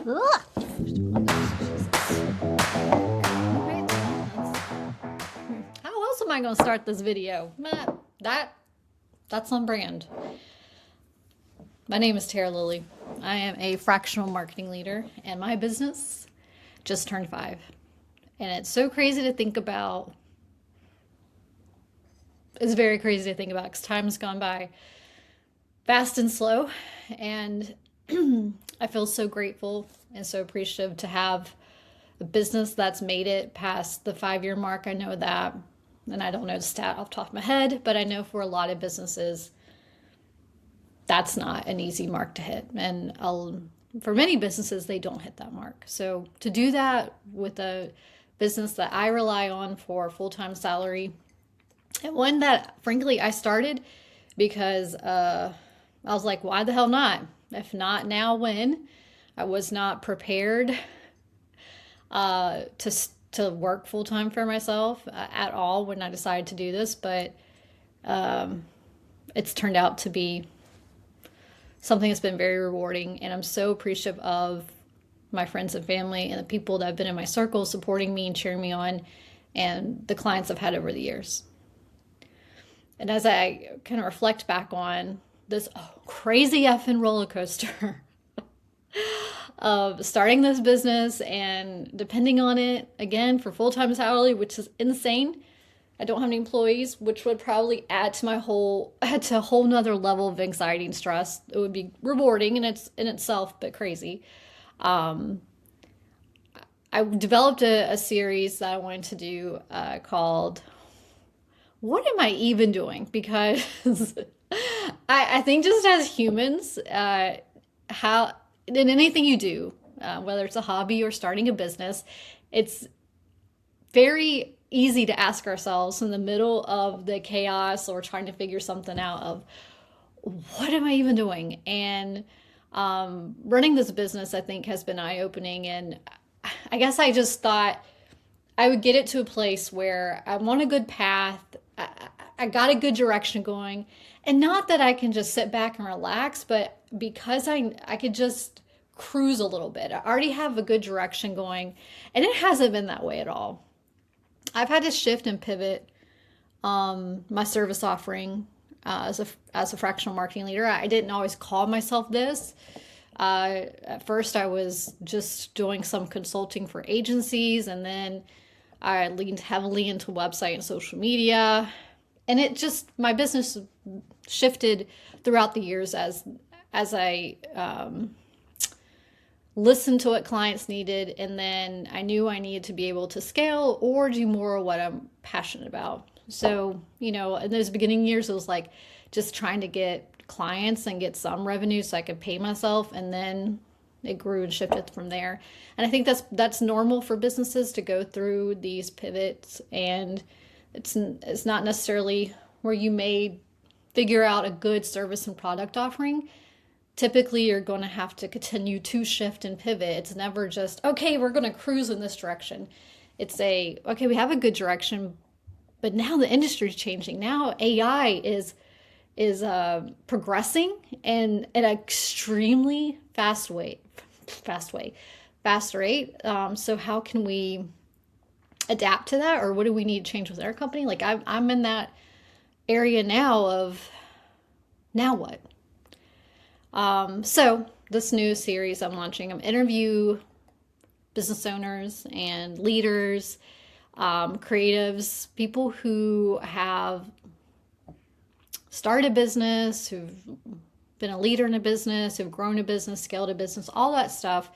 How else am I going to start this video? That's on brand. My name is Tara Lilly. I am a fractional marketing leader, and my business just turned 5. And it's so crazy to think about. It's very crazy to think about because time's gone by fast and slow. And I feel so grateful and so appreciative to have a business that's made it past the 5-year mark. I know that, and I don't know the stat off the top of my head, but I know for a lot of businesses, that's not an easy mark to hit. And for many businesses, they don't hit that mark. So to do that with a business that I rely on for full-time salary, and one that, frankly, I started because I was like, why the hell not? If not now, when? I was not prepared to work full-time for myself at all when I decided to do this, but it's turned out to be something that's been very rewarding, and I'm so appreciative of my friends and family and the people that have been in my circle supporting me and cheering me on, and the clients I've had over the years. And as I kind of reflect back on this crazy effing roller coaster of starting this business and depending on it, again, for full-time salary, which is insane. I don't have any employees, which would probably add to a whole nother level of anxiety and stress. It would be rewarding in itself, but crazy. I developed a series that I wanted to do called What Am I Even Doing? Because I think just as humans, how in anything you do, whether it's a hobby or starting a business, it's very easy to ask ourselves in the middle of the chaos or trying to figure something out of what am I even doing? And running this business, I think, has been eye-opening. And I guess I just thought I would get it to a place where I'm on a good path. I got a good direction going. And not that I can just sit back and relax, but because I could just cruise a little bit. I already have a good direction going, and it hasn't been that way at all. I've had to shift and pivot my service offering as a fractional marketing leader. I didn't always call myself this. At first, I was just doing some consulting for agencies, and then I leaned heavily into website and social media. And my business shifted throughout the years as I listened to what clients needed, and then I knew I needed to be able to scale or do more of what I'm passionate about. So, in those beginning years, it was like just trying to get clients and get some revenue so I could pay myself, and then it grew and shifted from there. And I think that's normal for businesses to go through these pivots, and it's not necessarily where you may figure out a good service and product offering. Typically, you're going to have to continue to shift and pivot. It's never just, okay, we're going to cruise in this direction. It's okay, we have a good direction, but now the industry is changing. Now AI is progressing and at an extremely fast rate. So how can we adapt to that, or what do we need to change with our company? Like I'm in that area now of now what? So this new series I'm launching, I'm interview business owners and leaders, creatives, people who have started a business, who've been a leader in a business, who've grown a business, scaled a business, all that stuff.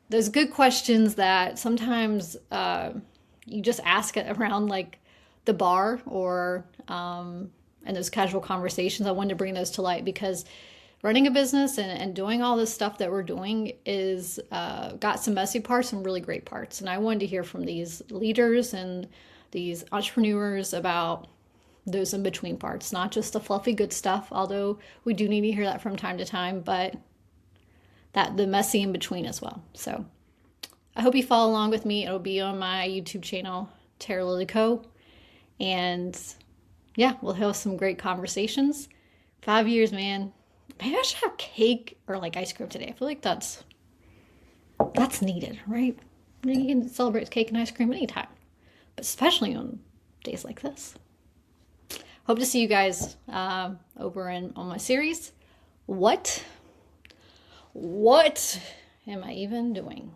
Those good questions that sometimes you just ask it around like the bar or in those casual conversations. I wanted to bring those to light because running a business and doing all this stuff that we're doing is got some messy parts and really great parts. And I wanted to hear from these leaders and these entrepreneurs about those in-between parts, not just the fluffy good stuff, although we do need to hear that from time to time, but the messy in-between as well. So I hope you follow along with me. It'll be on my YouTube channel, Tara Lilly Co. And yeah, we'll have some great conversations. 5 years, man. Maybe I should have cake or like ice cream today. I feel like that's That's needed, right? You can celebrate cake and ice cream anytime, but especially on days like this. Hope to see you guys over on my series. What am I even doing?